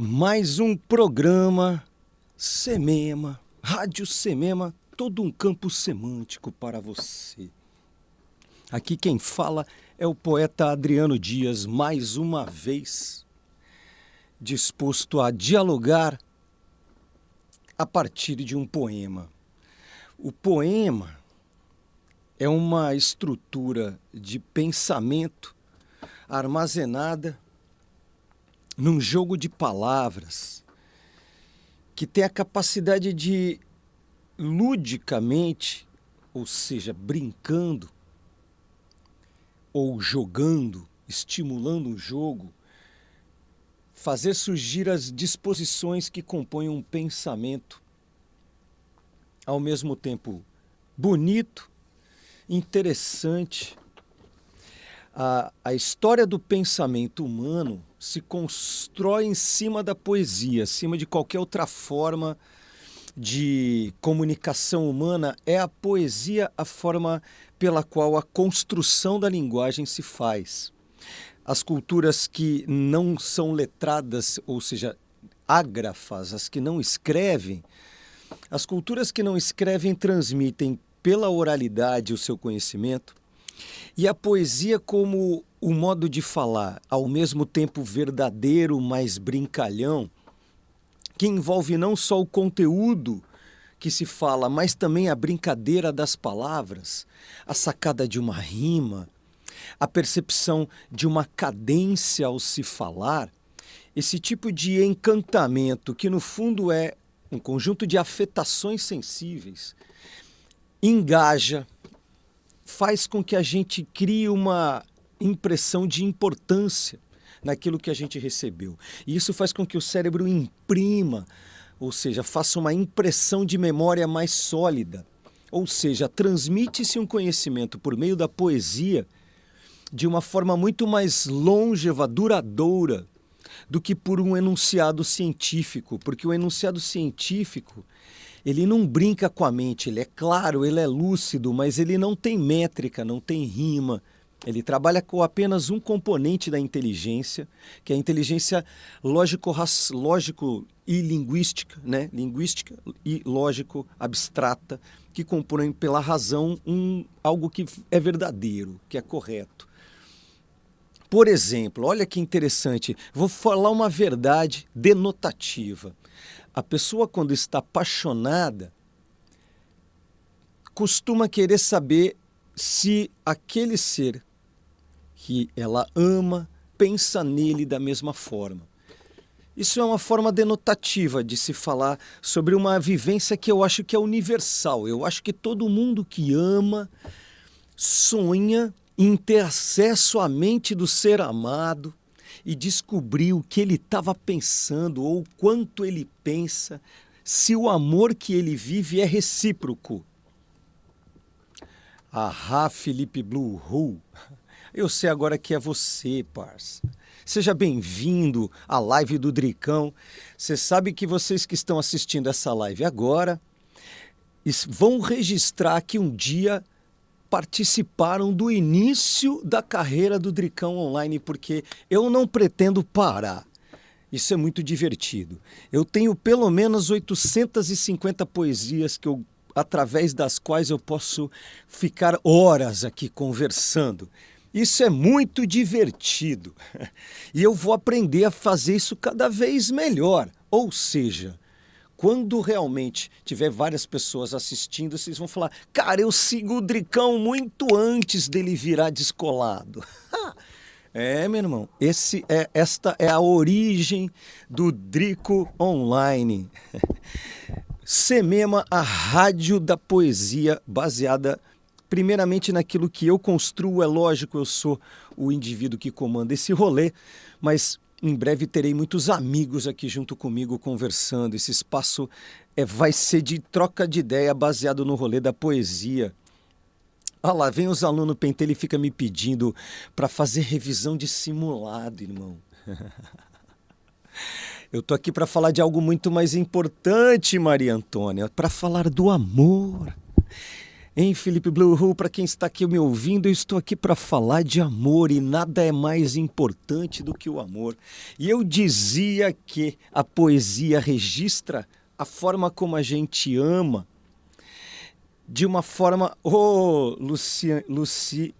Mais um programa Semema, Rádio Semema, todo um campo semântico para você. Aqui quem fala é o poeta Adriano Dias, mais uma vez disposto a dialogar a partir de um poema. O poema é uma estrutura de pensamento armazenada num jogo de palavras que tem a capacidade de, ludicamente, ou seja, brincando ou jogando, estimulando o jogo, fazer surgir as disposições que compõem um pensamento ao mesmo tempo bonito, interessante. A história do pensamento humano se constrói em cima da poesia, acima de qualquer outra forma de comunicação humana. É a poesia a forma pela qual a construção da linguagem se faz. As culturas que não são letradas, ou seja, ágrafas, as que não escrevem, as culturas que não escrevem transmitem pela oralidade o seu conhecimento. E a poesia como o modo de falar, ao mesmo tempo verdadeiro, mas brincalhão, que envolve não só o conteúdo que se fala, mas também a brincadeira das palavras, a sacada de uma rima, a percepção de uma cadência ao se falar, esse tipo de encantamento, que no fundo é um conjunto de afetações sensíveis, engaja, faz com que a gente crie uma impressão de importância naquilo que a gente recebeu. E isso faz com que o cérebro imprima, ou seja, faça uma impressão de memória mais sólida. Ou seja, transmite-se um conhecimento por meio da poesia de uma forma muito mais longeva, duradoura, do que por um enunciado científico. Porque o enunciado científico, ele não brinca com a mente, ele é claro, ele é lúcido, mas ele não tem métrica, não tem rima. Ele trabalha com apenas um componente da inteligência, que é a inteligência lógico e linguística, né? Linguística e lógico abstrata, que compõem pela razão algo que é verdadeiro, que é correto. Por exemplo, olha que interessante, vou falar uma verdade denotativa. A pessoa, quando está apaixonada, costuma querer saber se aquele ser que ela ama pensa nele da mesma forma. Isso é uma forma denotativa de se falar sobre uma vivência que eu acho que é universal. Eu acho que todo mundo que ama sonha em ter acesso à mente do ser amado e descobrir o que ele estava pensando ou o quanto ele pensa, se o amor que ele vive é recíproco. Ahá, Felipe Blue Hole. Eu sei agora que é você, parça. Seja bem-vindo à live do Dricão. Você sabe que vocês que estão assistindo essa live agora vão registrar que um dia participaram do início da carreira do Dricão Online, porque eu não pretendo parar. Isso é muito divertido. Eu tenho pelo menos 850 poesias através das quais eu posso ficar horas aqui conversando. Isso é muito divertido. E eu vou aprender a fazer isso cada vez melhor. Ou seja, quando realmente tiver várias pessoas assistindo, vocês vão falar: cara, eu sigo o Dricão muito antes dele virar descolado. É, meu irmão, esta é a origem do Drico Online. Semema, a rádio da poesia, baseada primeiramente naquilo que eu construo. É lógico, eu sou o indivíduo que comanda esse rolê, mas em breve terei muitos amigos aqui junto comigo conversando. Esse espaço vai ser de troca de ideia baseado no rolê da poesia. Ah lá, vem os alunos pentelho e fica me pedindo para fazer revisão de simulado, irmão. Eu tô aqui para falar de algo muito mais importante, Maria Antônia, para falar do amor. Hein, Felipe Blue, para quem está aqui me ouvindo, eu estou aqui para falar de amor e nada é mais importante do que o amor. E eu dizia que a poesia registra a forma como a gente ama, de uma forma... Oh, Lucineta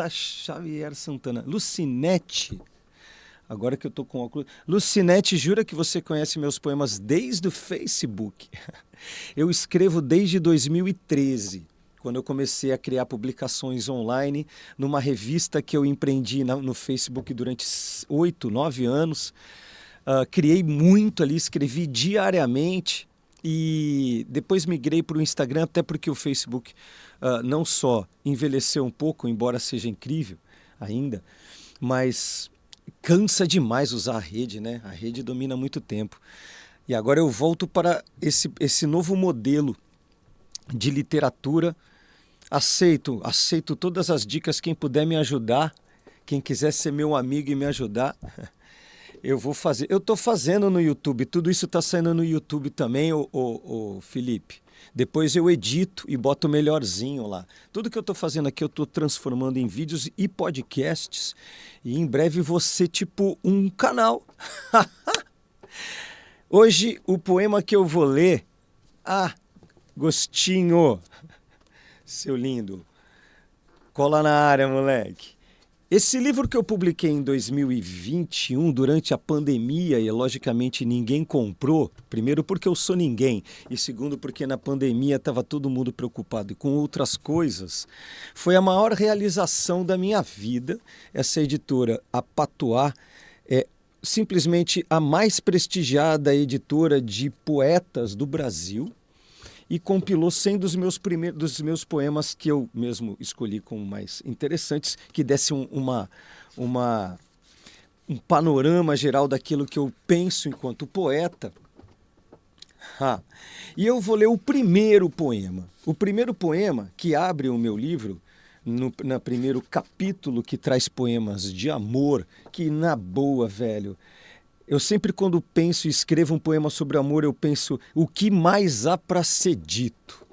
Xavier Santana. Lucinete... Agora que eu tô com óculos... Lucinete, jura que você conhece meus poemas desde o Facebook? Eu escrevo desde 2013, quando eu comecei a criar publicações online numa revista que eu empreendi no Facebook durante 8, 9 anos. Criei muito ali, escrevi diariamente e depois migrei para o Instagram, até porque o Facebook não só envelheceu um pouco, embora seja incrível ainda, mas... cansa demais usar a rede, né? A rede domina muito tempo. E agora eu volto para esse novo modelo de literatura. Aceito todas as dicas, quem puder me ajudar, quem quiser ser meu amigo e me ajudar, eu vou fazer. Eu estou fazendo no YouTube, tudo isso está saindo no YouTube também, o Felipe. Depois eu edito e boto melhorzinho lá. Tudo que eu estou fazendo aqui eu estou transformando em vídeos e podcasts. E em breve você tipo um canal. Hoje o poema que eu vou ler... Gostinho, seu lindo. Cola na área, moleque. Esse livro que eu publiquei em 2021, durante a pandemia, e logicamente ninguém comprou, primeiro porque eu sou ninguém, e segundo porque na pandemia estava todo mundo preocupado com outras coisas, foi a maior realização da minha vida. Essa editora, a Patois, é simplesmente a mais prestigiada editora de poetas do Brasil, e compilou 100 dos meus poemas que eu mesmo escolhi como mais interessantes, que desse um panorama geral daquilo que eu penso enquanto poeta. E eu vou ler o primeiro poema. O primeiro poema que abre o meu livro, no primeiro capítulo, que traz poemas de amor, que na boa, velho... Eu sempre, quando penso e escrevo um poema sobre amor, eu penso o que mais há para ser dito.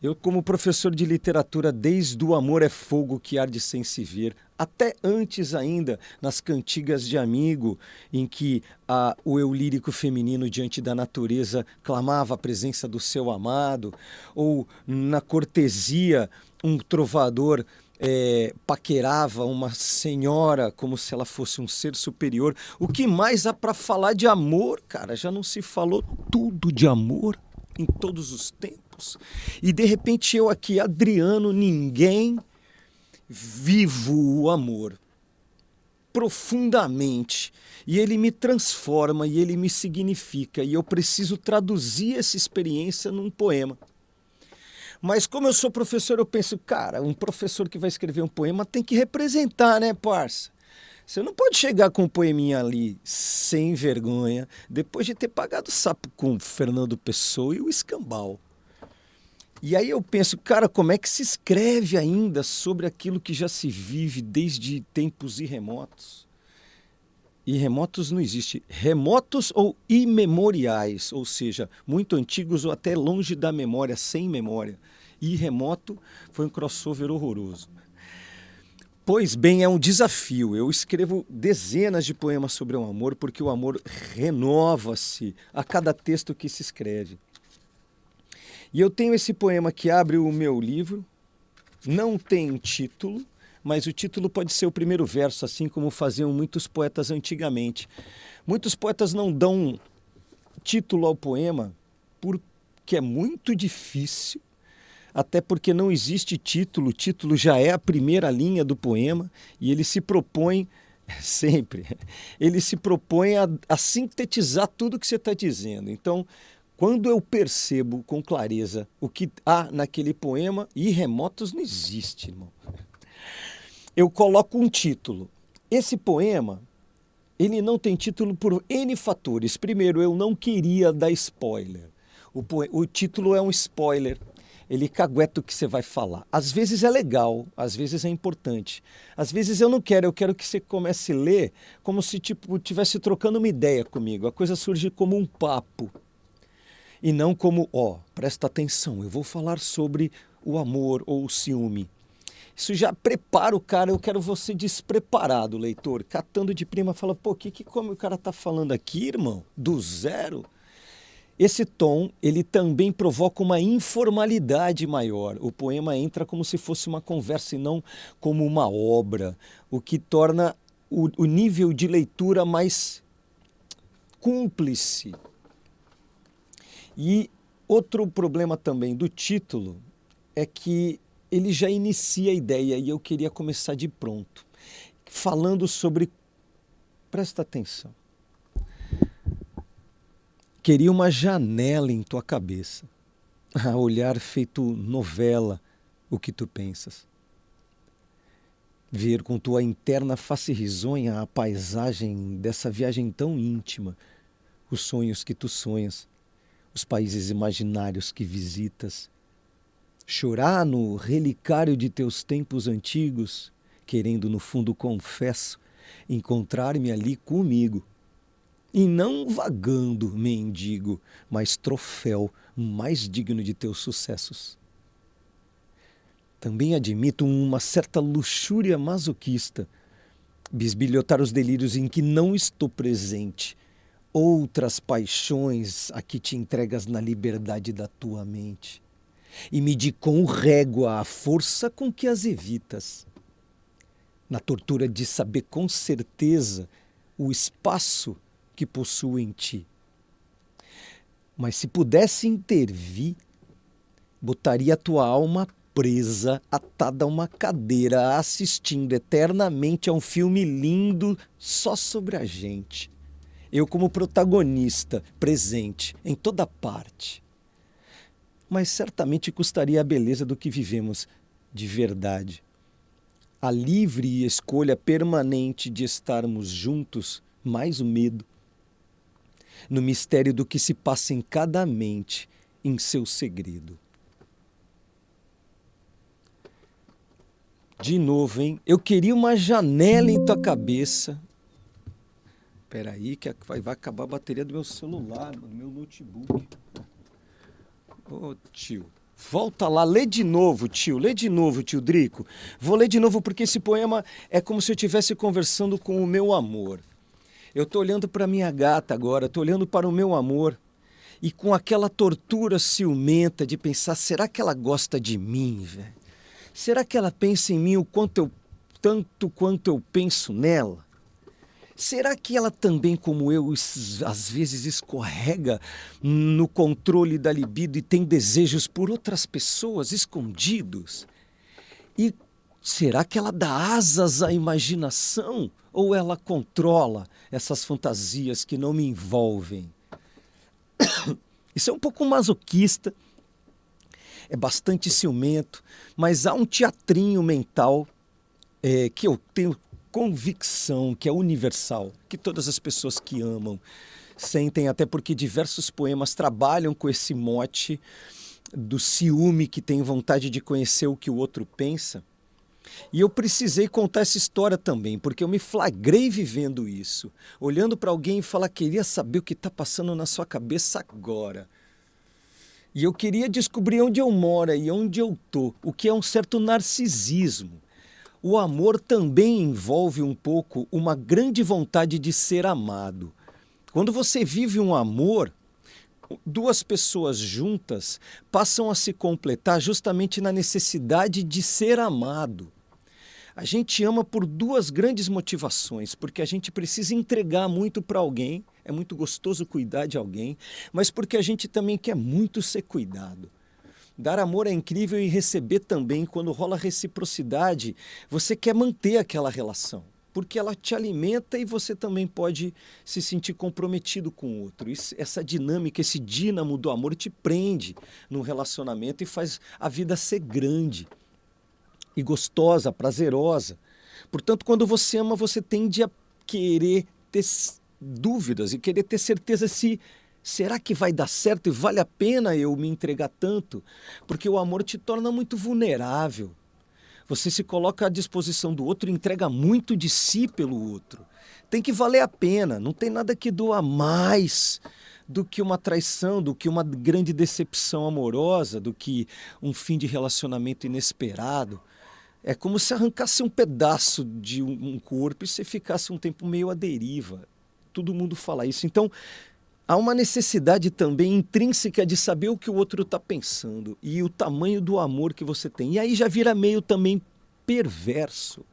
Eu, como professor de literatura, desde o amor é fogo que arde sem se ver, até antes ainda, nas cantigas de amigo, em que o eu lírico feminino diante da natureza clamava a presença do seu amado, ou na cortesia, um trovador paquerava uma senhora como se ela fosse um ser superior. O que mais há para falar de amor, cara? Já não se falou tudo de amor em todos os tempos? E de repente eu aqui, Adriano, ninguém, vivo o amor profundamente, e ele me transforma e ele me significa, e eu preciso traduzir essa experiência num poema. Mas como eu sou professor, eu penso, cara, um professor que vai escrever um poema tem que representar, né, parça? Você não pode chegar com um poeminha ali sem vergonha, depois de ter pagado sapo com o Fernando Pessoa e o Escambau. E aí eu penso, cara, como é que se escreve ainda sobre aquilo que já se vive desde tempos irremotos? E remotos não existe. Remotos ou imemoriais, ou seja, muito antigos ou até longe da memória, sem memória. E remoto foi um crossover horroroso. Pois bem, é um desafio. Eu escrevo dezenas de poemas sobre o amor, porque o amor renova-se a cada texto que se escreve. E eu tenho esse poema que abre o meu livro, não tem título, mas o título pode ser o primeiro verso, assim como faziam muitos poetas antigamente. Muitos poetas não dão título ao poema porque é muito difícil, até porque não existe título, o título já é a primeira linha do poema, e ele se propõe, sempre, ele se propõe a sintetizar tudo que você está dizendo. Então, quando eu percebo com clareza o que há naquele poema, e remotos não existe, irmão, eu coloco um título. Esse poema, ele não tem título por N fatores. Primeiro, eu não queria dar spoiler. O título é um spoiler. Ele cagueta o que você vai falar. Às vezes é legal, às vezes é importante. Às vezes eu quero que você comece a ler como se estivesse trocando uma ideia comigo. A coisa surge como um papo. E não como, presta atenção, eu vou falar sobre o amor ou o ciúme. Isso já prepara o cara, eu quero você despreparado, leitor. Catando de prima, fala, como o cara tá falando aqui, irmão? Do zero? Esse tom, ele também provoca uma informalidade maior. O poema entra como se fosse uma conversa e não como uma obra, o que torna o nível de leitura mais cúmplice. E outro problema também do título é que ele já inicia a ideia e eu queria começar de pronto, falando sobre... Presta atenção. Queria uma janela em tua cabeça, a olhar feito novela o que tu pensas. Ver com tua interna face risonha a paisagem dessa viagem tão íntima, os sonhos que tu sonhas, os países imaginários que visitas. Chorar no relicário de teus tempos antigos, querendo no fundo, confesso, encontrar-me ali comigo. E não vagando, mendigo, mas troféu mais digno de teus sucessos. Também admito uma certa luxúria masoquista, bisbilhotar os delírios em que não estou presente, outras paixões a que te entregas na liberdade da tua mente, e medir com régua a força com que as evitas, na tortura de saber com certeza o espaço que possuo em ti. Mas se pudesse intervir, botaria a tua alma presa, atada a uma cadeira, assistindo eternamente a um filme lindo só sobre a gente. Eu como protagonista, presente em toda parte. Mas certamente custaria a beleza do que vivemos de verdade. A livre escolha permanente de estarmos juntos, mais o medo. No mistério do que se passa em cada mente, em seu segredo. De novo, hein? Eu queria uma janela em tua cabeça. Espera aí que vai acabar a bateria do meu celular, do meu notebook. Ô, tio. Volta lá, lê de novo, tio Drico. Vou ler de novo porque esse poema é como se eu estivesse conversando com o meu amor. Eu estou olhando para minha gata agora, estou olhando para o meu amor e com aquela tortura ciumenta de pensar, será que ela gosta de mim, velho? Será que ela pensa em mim tanto quanto eu penso nela? Será que ela também, como eu, às vezes escorrega no controle da libido e tem desejos por outras pessoas escondidos? E será que ela dá asas à imaginação ou ela controla essas fantasias que não me envolvem? Isso é um pouco masoquista, é bastante ciumento, mas há um teatrinho mental que eu tenho convicção que é universal, que todas as pessoas que amam sentem, até porque diversos poemas trabalham com esse mote do ciúme que tem vontade de conhecer o que o outro pensa. E eu precisei contar essa história também, porque eu me flagrei vivendo isso, olhando para alguém e falar, queria saber o que está passando na sua cabeça agora. E eu queria descobrir onde eu moro e onde eu estou, o que é um certo narcisismo. O amor também envolve um pouco uma grande vontade de ser amado. Quando você vive um amor, duas pessoas juntas passam a se completar justamente na necessidade de ser amado. A gente ama por duas grandes motivações, porque a gente precisa entregar muito para alguém, é muito gostoso cuidar de alguém, mas porque a gente também quer muito ser cuidado. Dar amor é incrível e receber também, quando rola reciprocidade, você quer manter aquela relação, porque ela te alimenta e você também pode se sentir comprometido com o outro. Essa dinâmica, esse dínamo do amor te prende no relacionamento e faz a vida ser grande e gostosa, prazerosa. Portanto, quando você ama, você tende a querer ter dúvidas e querer ter certeza se... será que vai dar certo e vale a pena eu me entregar tanto? Porque o amor te torna muito vulnerável. Você se coloca à disposição do outro e entrega muito de si pelo outro. Tem que valer a pena, não tem nada que doa mais do que uma traição, do que uma grande decepção amorosa, do que um fim de relacionamento inesperado. É como se arrancasse um pedaço de um corpo e você ficasse um tempo meio à deriva. Todo mundo fala isso. Então, há uma necessidade também intrínseca de saber o que o outro está pensando e o tamanho do amor que você tem. E aí já vira meio também perverso.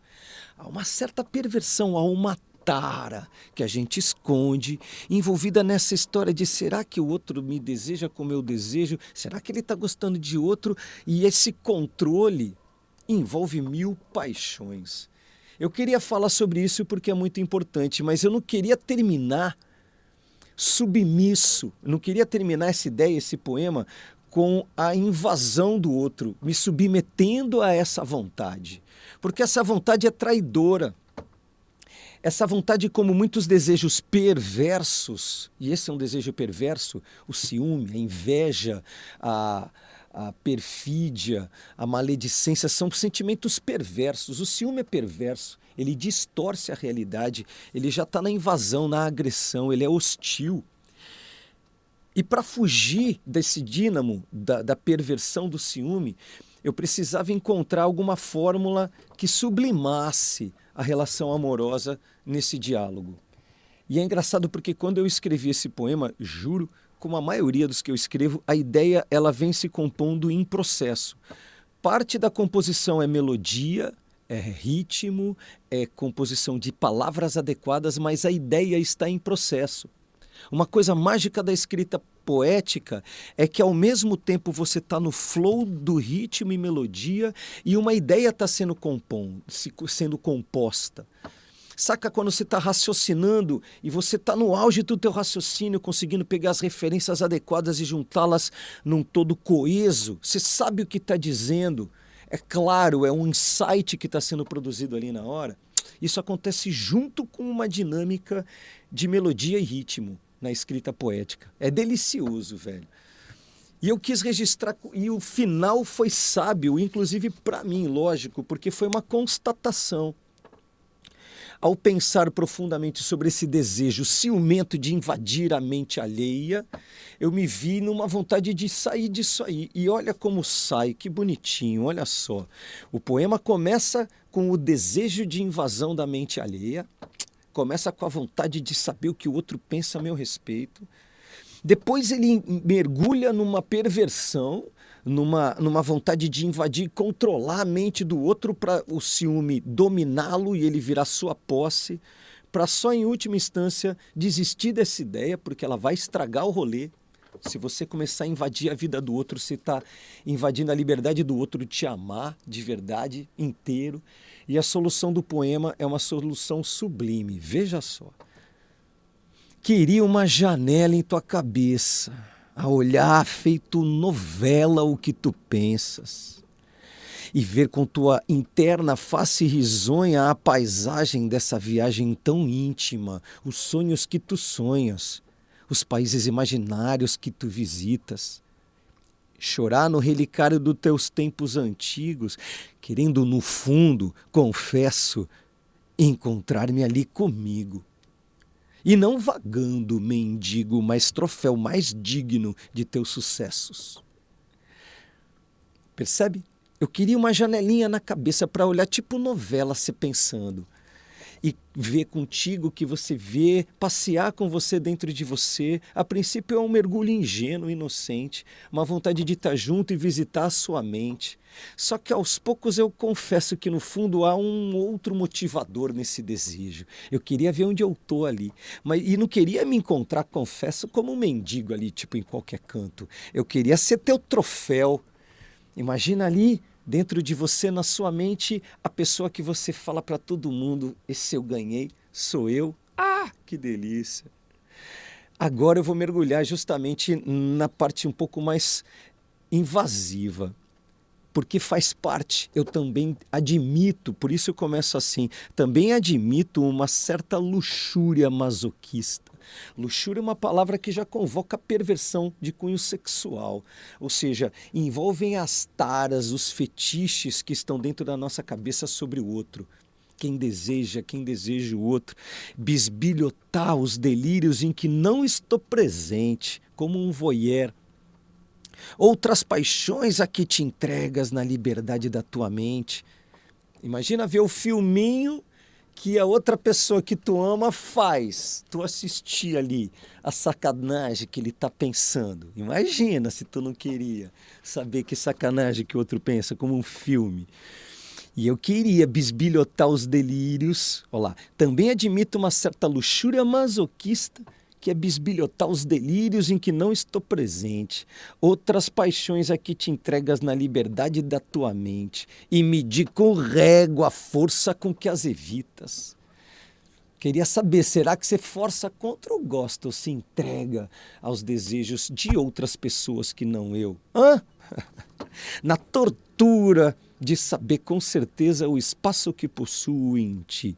Há uma certa perversão, há uma tara que a gente esconde, envolvida nessa história de será que o outro me deseja como eu desejo? Será que ele está gostando de outro? E esse controle envolve mil paixões. Eu queria falar sobre isso porque é muito importante, mas eu não queria terminar submisso, eu não queria terminar essa ideia, esse poema, com a invasão do outro, me submetendo a essa vontade. Porque essa vontade é traidora. Essa vontade, como muitos desejos perversos, e esse é um desejo perverso, o ciúme, a inveja, a perfídia, a maledicência, são sentimentos perversos. O ciúme é perverso, ele distorce a realidade, ele já está na invasão, na agressão, ele é hostil. E para fugir desse dínamo, da perversão do ciúme, eu precisava encontrar alguma fórmula que sublimasse a relação amorosa nesse diálogo. E é engraçado porque quando eu escrevi esse poema, juro, como a maioria dos que eu escrevo, a ideia ela vem se compondo em processo. Parte da composição é melodia, é ritmo, é composição de palavras adequadas, mas a ideia está em processo. Uma coisa mágica da escrita poética é que ao mesmo tempo você está no flow do ritmo e melodia e uma ideia está sendo composta. Saca quando você está raciocinando e você está no auge do teu raciocínio, conseguindo pegar as referências adequadas e juntá-las num todo coeso? Você sabe o que está dizendo. É claro, é um insight que está sendo produzido ali na hora. Isso acontece junto com uma dinâmica de melodia e ritmo na escrita poética. É delicioso, velho. E eu quis registrar, e o final foi sábio, inclusive para mim, lógico, porque foi uma constatação. Ao pensar profundamente sobre esse desejo ciumento de invadir a mente alheia, eu me vi numa vontade de sair disso aí. E olha como sai, que bonitinho, olha só. O poema começa com o desejo de invasão da mente alheia, começa com a vontade de saber o que o outro pensa a meu respeito. Depois ele mergulha numa perversão, numa vontade de invadir e controlar a mente do outro para o ciúme dominá-lo e ele virar sua posse, para só em última instância desistir dessa ideia, porque ela vai estragar o rolê. Se você começar a invadir a vida do outro, você está invadindo a liberdade do outro de te amar de verdade, inteiro. E a solução do poema é uma solução sublime, veja só. Queria uma janela em tua cabeça, a olhar feito novela o que tu pensas, e ver com tua interna face risonha a paisagem dessa viagem tão íntima, os sonhos que tu sonhas, os países imaginários que tu visitas. Chorar no relicário dos teus tempos antigos, querendo no fundo, confesso, encontrar-me ali comigo. E não vagando, mendigo, mas troféu mais digno de teus sucessos. Percebe? Eu queria uma janelinha na cabeça para olhar tipo novela, se pensando. E ver contigo o que você vê, passear com você dentro de você. A princípio é um mergulho ingênuo, inocente, uma vontade de estar junto e visitar a sua mente. Só que aos poucos eu confesso que no fundo há um outro motivador nesse desejo. Eu queria ver onde eu estou ali, e não queria me encontrar, confesso, como um mendigo ali, tipo em qualquer canto. Eu queria ser teu troféu. Imagina ali, dentro de você, na sua mente, a pessoa que você fala para todo mundo, esse eu ganhei, sou eu. Ah, que delícia! Agora eu vou mergulhar justamente na parte um pouco mais invasiva, porque faz parte, eu também admito, por isso eu começo assim, também admito uma certa luxúria masoquista. Luxúria é uma palavra que já convoca perversão de cunho sexual, ou seja, envolvem as taras, os fetiches que estão dentro da nossa cabeça sobre o outro. quem deseja o outro, bisbilhotar os delírios em que não estou presente, como um voyeur. Outras paixões a que te entregas na liberdade da tua mente. Imagina ver o filminho que a outra pessoa que tu ama faz. Tu assistir ali a sacanagem que ele está pensando. Imagina se tu não queria saber que sacanagem que o outro pensa, como um filme. E eu queria bisbilhotar os delírios. Olha lá, também admito uma certa luxúria masoquista, que é bisbilhotar os delírios em que não estou presente, outras paixões a que te entregas na liberdade da tua mente, e medir com régua a força com que as evitas. Queria saber, será que você força contra ou gosta ou se entrega aos desejos de outras pessoas que não eu? Hã? Na tortura de saber com certeza o espaço que possuo em ti.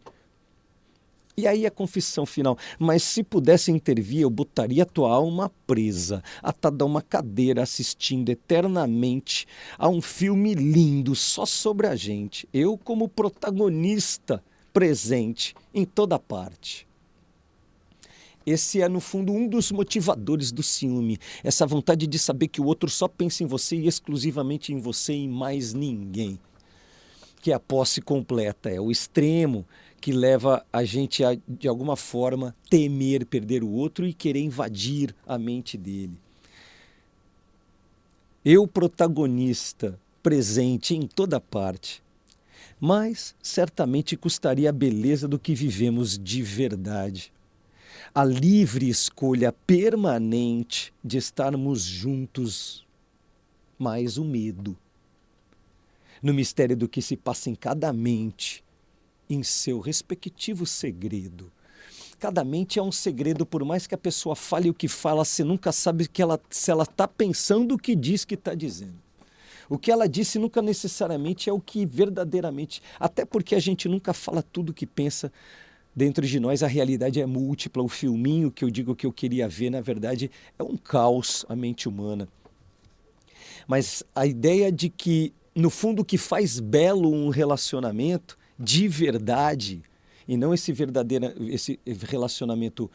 E aí a confissão final, mas se pudesse intervir, eu botaria a tua alma presa, atada a uma cadeira, assistindo eternamente a um filme lindo só sobre a gente. Eu como protagonista presente em toda parte. Esse é, no fundo, um dos motivadores do ciúme, essa vontade de saber que o outro só pensa em você e exclusivamente em você e mais ninguém. Que é a posse completa, é o extremo que leva a gente a, de alguma forma, temer perder o outro e querer invadir a mente dele. Eu, protagonista, presente em toda parte, mas certamente custaria a beleza do que vivemos de verdade. A livre escolha permanente de estarmos juntos, mais o medo. No mistério do que se passa em cada mente, em seu respectivo segredo. Cada mente é um segredo, por mais que a pessoa fale o que fala, você nunca sabe se ela está pensando o que diz que está dizendo. O que ela disse nunca necessariamente é o que verdadeiramente, até porque a gente nunca fala tudo o que pensa dentro de nós, a realidade é múltipla, o filminho que eu digo que eu queria ver, na verdade, é um caos, a mente humana. Mas a ideia de que, no fundo, o que faz belo um relacionamento de verdade, e não esse relacionamento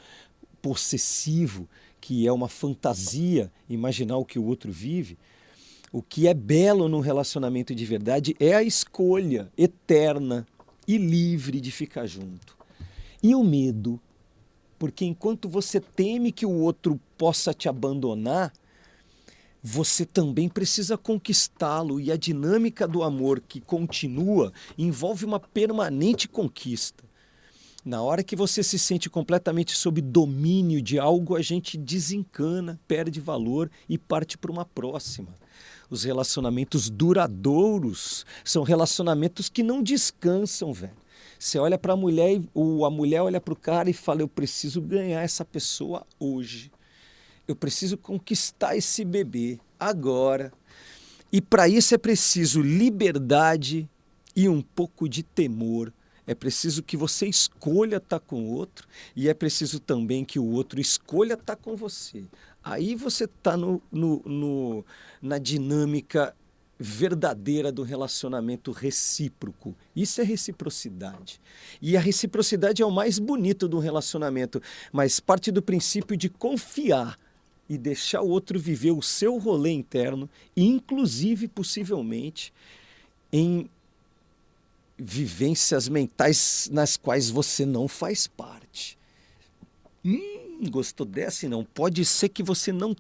possessivo, que é uma fantasia, imaginar o que o outro vive, o que é belo num relacionamento de verdade é a escolha eterna e livre de ficar junto. E o medo, porque enquanto você teme que o outro possa te abandonar, você também precisa conquistá-lo, e a dinâmica do amor que continua envolve uma permanente conquista. Na hora que você se sente completamente sob domínio de algo, a gente desencana, perde valor e parte para uma próxima. Os relacionamentos duradouros são relacionamentos que não descansam, velho. Você olha para a mulher, a mulher olha para o cara e fala, eu preciso ganhar essa pessoa hoje. Eu preciso conquistar esse bebê agora. E para isso é preciso liberdade e um pouco de temor. É preciso que você escolha estar com o outro e é preciso também que o outro escolha estar com você. Aí você está na dinâmica verdadeira do relacionamento recíproco. Isso é reciprocidade. E a reciprocidade é o mais bonito do relacionamento, mas parte do princípio de confiar e deixar o outro viver o seu rolê interno, inclusive, possivelmente, em vivências mentais nas quais você não faz parte. Gostou dessa? Não. Pode ser que você não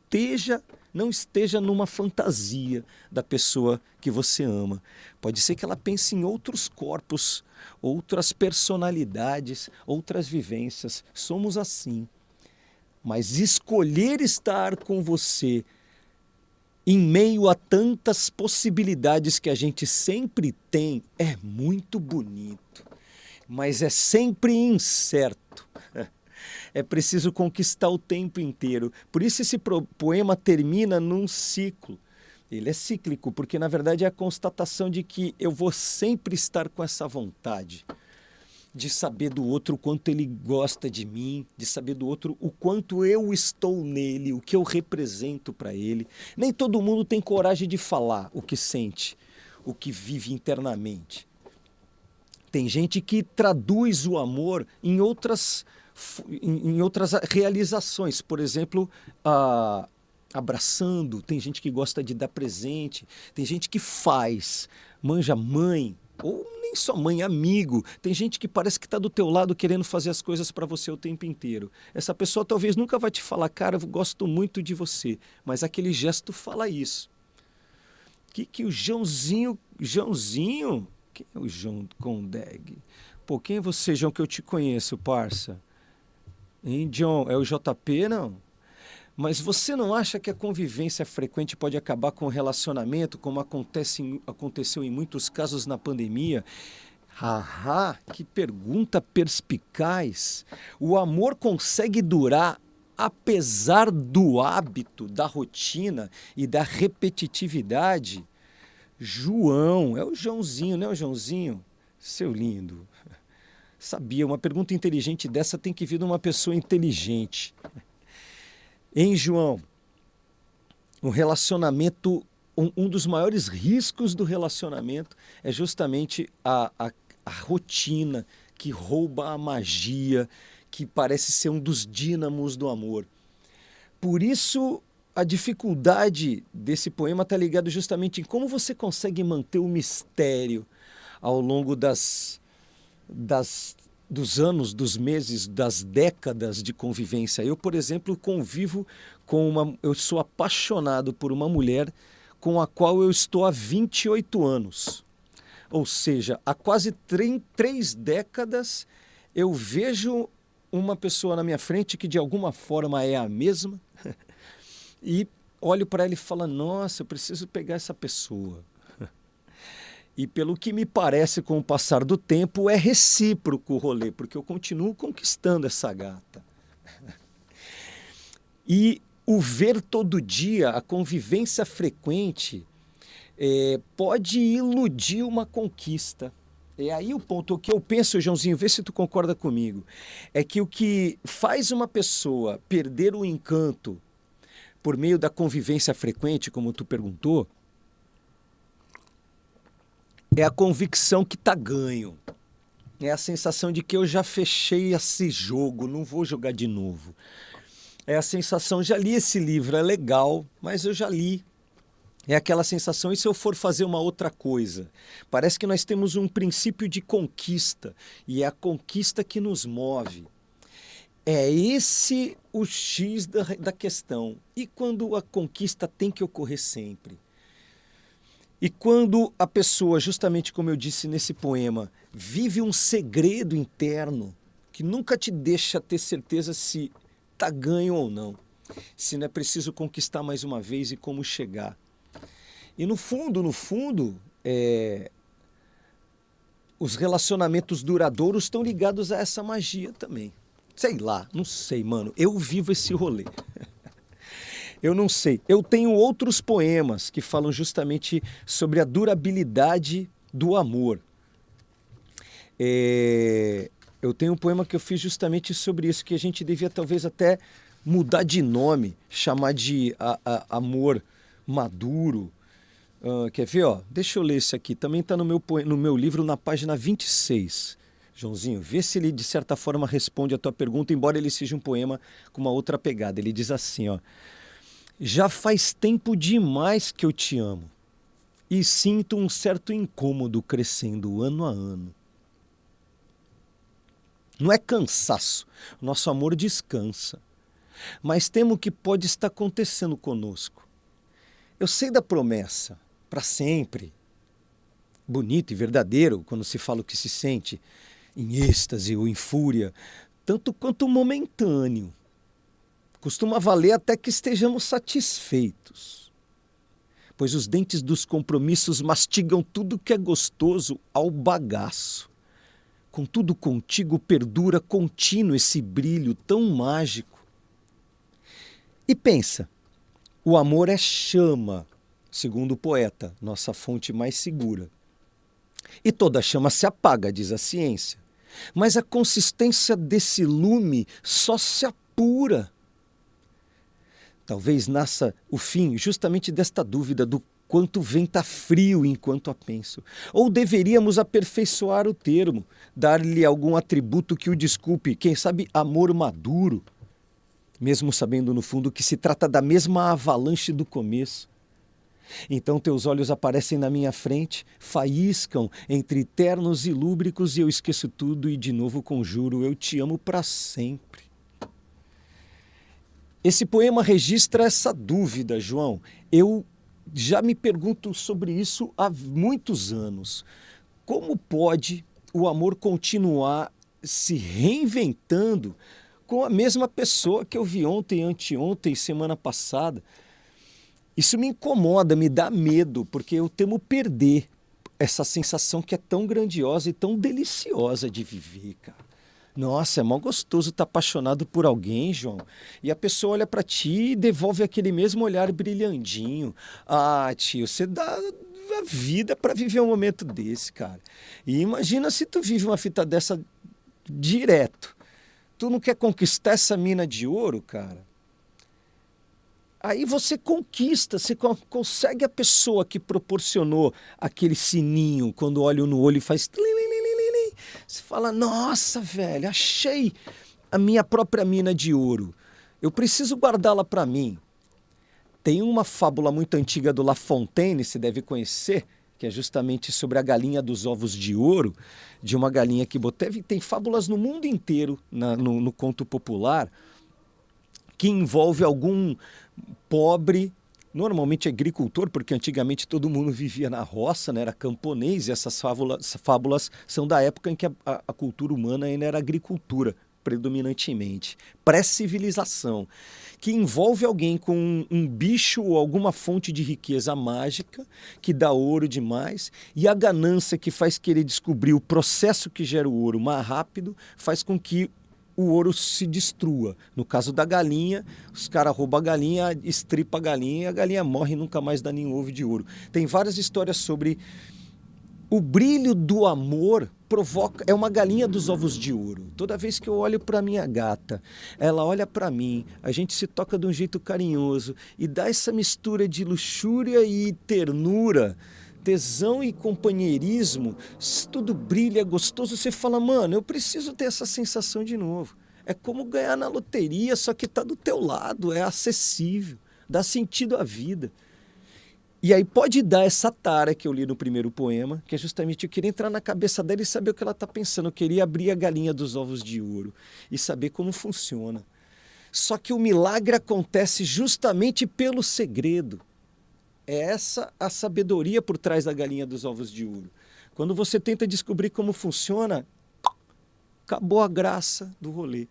esteja numa fantasia da pessoa que você ama. Pode ser que ela pense em outros corpos, outras personalidades, outras vivências. Somos assim. Mas escolher estar com você em meio a tantas possibilidades que a gente sempre tem é muito bonito, mas é sempre incerto. É preciso conquistar o tempo inteiro. Por isso esse poema termina num ciclo. Ele é cíclico, porque na verdade é a constatação de que eu vou sempre estar com essa vontade de saber do outro o quanto ele gosta de mim, de saber do outro o quanto eu estou nele, o que eu represento para ele. Nem todo mundo tem coragem de falar o que sente, o que vive internamente. Tem gente que traduz o amor em outras realizações. Por exemplo, abraçando, tem gente que gosta de dar presente, tem gente que faz, manja mãe, ou nem só mãe, amigo. Tem gente que parece que está do teu lado querendo fazer as coisas para você o tempo inteiro. Essa pessoa talvez nunca vai te falar, cara, eu gosto muito de você, mas aquele gesto fala isso. Que o Joãozinho... Quem é o João Condeg? Pô, quem é você, João, que eu te conheço, parça? Hein, John? É o JP, não? Mas você não acha que a convivência frequente pode acabar com o relacionamento, como aconteceu em muitos casos na pandemia? Haha, que pergunta perspicaz! O amor consegue durar apesar do hábito, da rotina e da repetitividade? João, é o Joãozinho, né, o Joãozinho? Seu lindo. Sabia, uma pergunta inteligente dessa tem que vir de uma pessoa inteligente. Hein, João? Um relacionamento, um dos maiores riscos do relacionamento é justamente a rotina que rouba a magia, que parece ser um dos dínamos do amor. Por isso, a dificuldade desse poema está ligada justamente em como você consegue manter o mistério ao longo dos anos, dos meses, das décadas de convivência. Eu, por exemplo, convivo eu sou apaixonado por uma mulher com a qual eu estou há 28 anos. Ou seja, há quase 3 décadas eu vejo uma pessoa na minha frente que de alguma forma é a mesma e olho para ela e falo, nossa, eu preciso pegar essa pessoa. E pelo que me parece, com o passar do tempo, é recíproco o rolê, porque eu continuo conquistando essa gata. E o ver todo dia, a convivência frequente, pode iludir uma conquista. É aí o ponto. O que eu penso, Joãozinho, vê se tu concorda comigo, é que o que faz uma pessoa perder o encanto por meio da convivência frequente, como tu perguntou, é a convicção que tá ganho. É a sensação de que eu já fechei esse jogo, não vou jogar de novo. É a sensação, já li esse livro, é legal, mas eu já li. É aquela sensação, e se eu for fazer uma outra coisa? Parece que nós temos um princípio de conquista, e é a conquista que nos move. É esse o X da questão. E quando a conquista tem que ocorrer sempre? E quando a pessoa, justamente como eu disse nesse poema, vive um segredo interno que nunca te deixa ter certeza se está ganho ou não, se não é preciso conquistar mais uma vez e como chegar. E no fundo, os relacionamentos duradouros estão ligados a essa magia também. Sei lá, não sei, mano. Eu vivo esse rolê. Eu não sei. Eu tenho outros poemas que falam justamente sobre a durabilidade do amor. Eu tenho um poema que eu fiz justamente sobre isso, que a gente devia talvez até mudar de nome, chamar de amor maduro. Quer ver? Ó? Deixa eu ler esse aqui. Também está no meu livro, na página 26. Joãozinho, vê se ele de certa forma responde a tua pergunta, embora ele seja um poema com uma outra pegada. Ele diz assim, ó: já faz tempo demais que eu te amo e sinto um certo incômodo crescendo ano a ano. Não é cansaço, nosso amor descansa, mas temo que pode estar acontecendo conosco. Eu sei da promessa, para sempre, bonito e verdadeiro quando se fala o que se sente, em êxtase ou em fúria, tanto quanto momentâneo. Costuma valer até que estejamos satisfeitos, pois os dentes dos compromissos mastigam tudo que é gostoso ao bagaço. Contudo, contigo perdura contínuo esse brilho tão mágico. E pensa, o amor é chama, segundo o poeta, nossa fonte mais segura. E toda chama se apaga, diz a ciência, mas a consistência desse lume só se apura. Talvez nasça o fim justamente desta dúvida do quanto venta frio enquanto a penso. Ou deveríamos aperfeiçoar o termo, dar-lhe algum atributo que o desculpe, quem sabe amor maduro, mesmo sabendo no fundo que se trata da mesma avalanche do começo. Então teus olhos aparecem na minha frente, faíscam entre ternos e lúbricos e eu esqueço tudo e de novo conjuro, eu te amo para sempre. Esse poema registra essa dúvida, João. Eu já me pergunto sobre isso há muitos anos. Como pode o amor continuar se reinventando com a mesma pessoa que eu vi ontem, anteontem, semana passada? Isso me incomoda, me dá medo, porque eu temo perder essa sensação que é tão grandiosa e tão deliciosa de viver, cara. Nossa, é mó gostoso estar apaixonado por alguém, João. E a pessoa olha pra ti e devolve aquele mesmo olhar brilhandinho. Ah, tio, você dá a vida pra viver um momento desse, cara. E imagina se tu vive uma fita dessa direto. Tu não quer conquistar essa mina de ouro, cara? Aí você conquista, você consegue a pessoa que proporcionou aquele sininho quando olha no olho e faz... Você fala, nossa, velho, achei a minha própria mina de ouro. Eu preciso guardá-la para mim. Tem uma fábula muito antiga do La Fontaine, você deve conhecer, que é justamente sobre a galinha dos ovos de ouro, de uma galinha que tem fábulas no mundo inteiro, no conto popular, que envolve algum pobre, normalmente agricultor, porque antigamente todo mundo vivia na roça, né? Era camponês, e essas fábulas são da época em que a cultura humana ainda era agricultura, predominantemente, pré-civilização, que envolve alguém com um bicho ou alguma fonte de riqueza mágica, que dá ouro demais, e a ganância que faz querer descobrir o processo que gera o ouro mais rápido, faz com que o ouro se destrua. No caso da galinha, os caras roubam a galinha, estripa a galinha e a galinha morre e nunca mais dá nenhum ovo de ouro. Tem várias histórias sobre o brilho do amor é uma galinha dos ovos de ouro. Toda vez que eu olho para minha gata, ela olha para mim, a gente se toca de um jeito carinhoso e dá essa mistura de luxúria e ternura, tesão e companheirismo, tudo brilha, é gostoso, você fala, mano, eu preciso ter essa sensação de novo. É como ganhar na loteria, só que está do teu lado, é acessível, dá sentido à vida. E aí pode dar essa tara que eu li no primeiro poema, que é justamente eu queria entrar na cabeça dela e saber o que ela está pensando. Eu queria abrir a galinha dos ovos de ouro e saber como funciona. Só que o milagre acontece justamente pelo segredo. É essa a sabedoria por trás da galinha dos ovos de ouro. Quando você tenta descobrir como funciona, acabou a graça do rolê.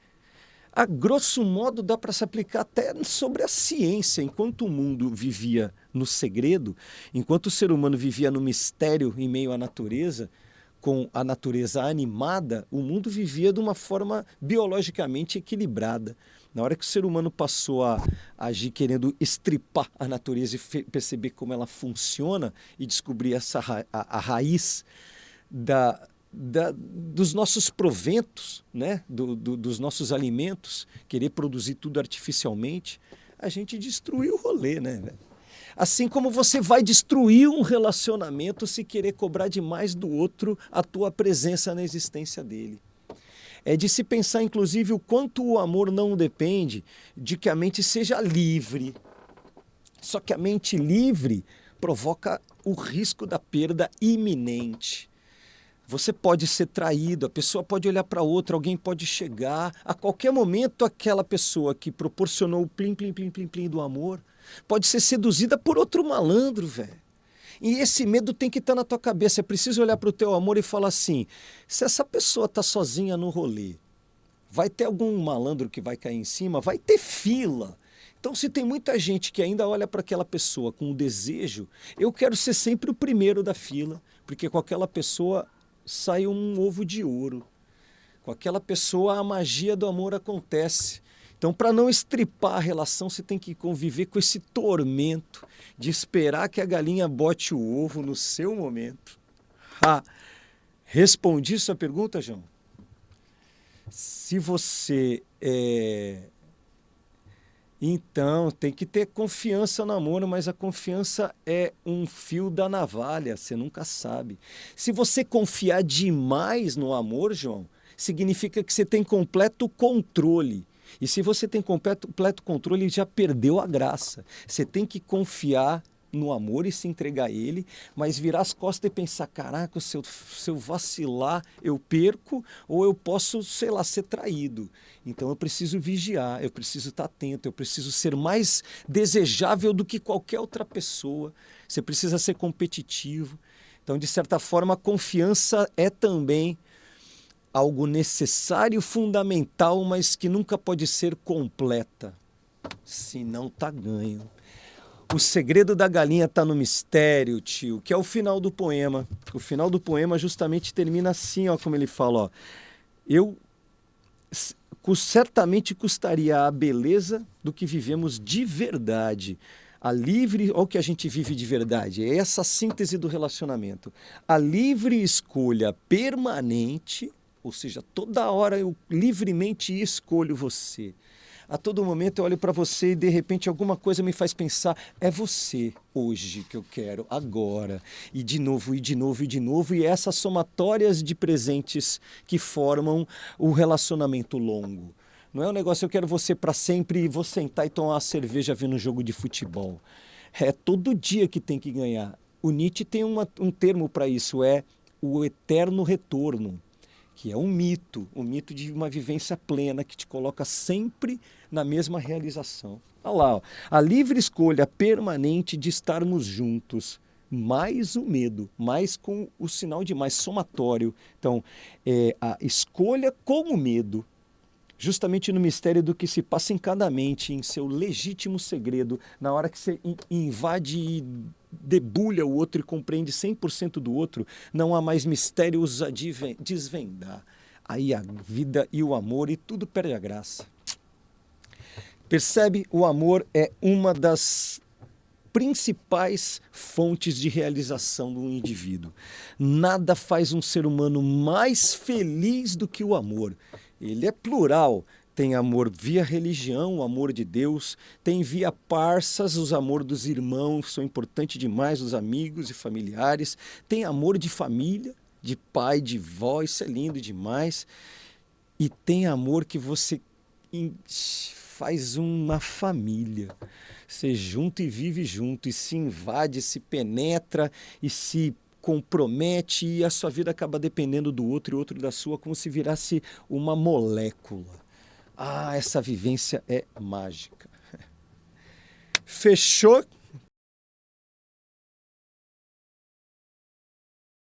A grosso modo dá para se aplicar até sobre a ciência. Enquanto o mundo vivia no segredo, enquanto o ser humano vivia no mistério em meio à natureza, com a natureza animada, o mundo vivia de uma forma biologicamente equilibrada. Na hora que o ser humano passou a agir querendo estripar a natureza e perceber como ela funciona e descobrir a raiz dos nossos proventos, né? Dos nossos alimentos, querer produzir tudo artificialmente, a gente destruiu o rolê, né, velho? Assim como você vai destruir um relacionamento se querer cobrar demais do outro a tua presença na existência dele. É de se pensar, inclusive, o quanto o amor não depende de que a mente seja livre. Só que a mente livre provoca o risco da perda iminente. Você pode ser traído, a pessoa pode olhar para outra, alguém pode chegar. A qualquer momento, aquela pessoa que proporcionou o plim, plim, plim, plim, plim do amor pode ser seduzida por outro malandro, velho. E esse medo tem que estar na tua cabeça. É preciso olhar para o teu amor e falar assim, se essa pessoa está sozinha no rolê, vai ter algum malandro que vai cair em cima? Vai ter fila. Então, se tem muita gente que ainda olha para aquela pessoa com o desejo, eu quero ser sempre o primeiro da fila, porque com aquela pessoa sai um ovo de ouro. Com aquela pessoa a magia do amor acontece. Então, para não estripar a relação, você tem que conviver com esse tormento de esperar que a galinha bote o ovo no seu momento. Respondi sua pergunta, João? Se você Então, tem que ter confiança no amor, mas a confiança é um fio da navalha, você nunca sabe. Se você confiar demais no amor, João, significa que você tem completo controle. E se você tem completo controle, já perdeu a graça. Você tem que confiar no amor e se entregar a ele, mas virar as costas e pensar, caraca, se eu vacilar, eu perco, ou eu posso, sei lá, ser traído. Então eu preciso vigiar, eu preciso estar atento, eu preciso ser mais desejável do que qualquer outra pessoa. Você precisa ser competitivo. Então, de certa forma, a confiança é também algo necessário, fundamental, mas que nunca pode ser completa. Senão tá ganho. O segredo da galinha está no mistério, tio, que é o final do poema. O final do poema justamente termina assim, ó, como ele fala, ó. Eu certamente custaria a beleza do que vivemos de verdade. A livre, olha o que a gente vive de verdade, é essa síntese do relacionamento. A livre escolha permanente, ou seja, toda hora eu livremente escolho você. A todo momento eu olho para você e de repente alguma coisa me faz pensar, é você hoje que eu quero, agora. E de novo, e de novo, e de novo. E essas somatórias de presentes que formam o relacionamento longo. Não é um negócio, eu quero você para sempre e vou sentar e tomar uma cerveja vendo um jogo de futebol. É todo dia que tem que ganhar. O Nietzsche tem um termo para isso, é o eterno retorno, que é um mito, o mito de uma vivência plena que te coloca sempre na mesma realização. Olha lá, ó, a livre escolha permanente de estarmos juntos, mais o medo, mais com o sinal de mais somatório. Então, a escolha com o medo, justamente no mistério do que se passa em cada mente, em seu legítimo segredo, na hora que você invade e debulha o outro e compreende 100% do outro, não há mais mistérios a desvendar. Aí a vida e o amor e tudo perde a graça. Percebe? O amor é uma das principais fontes de realização do indivíduo. Nada faz um ser humano mais feliz do que o amor. Ele é plural. Tem amor via religião, o amor de Deus. Tem via parças, os amor dos irmãos, são importantes demais, os amigos e familiares. Tem amor de família, de pai, de vó, isso é lindo demais. E tem amor que você faz uma família. Você junta e vive junto, e se invade, se penetra e se compromete, e a sua vida acaba dependendo do outro e o outro da sua, como se virasse uma molécula. Ah, essa vivência é mágica. Fechou?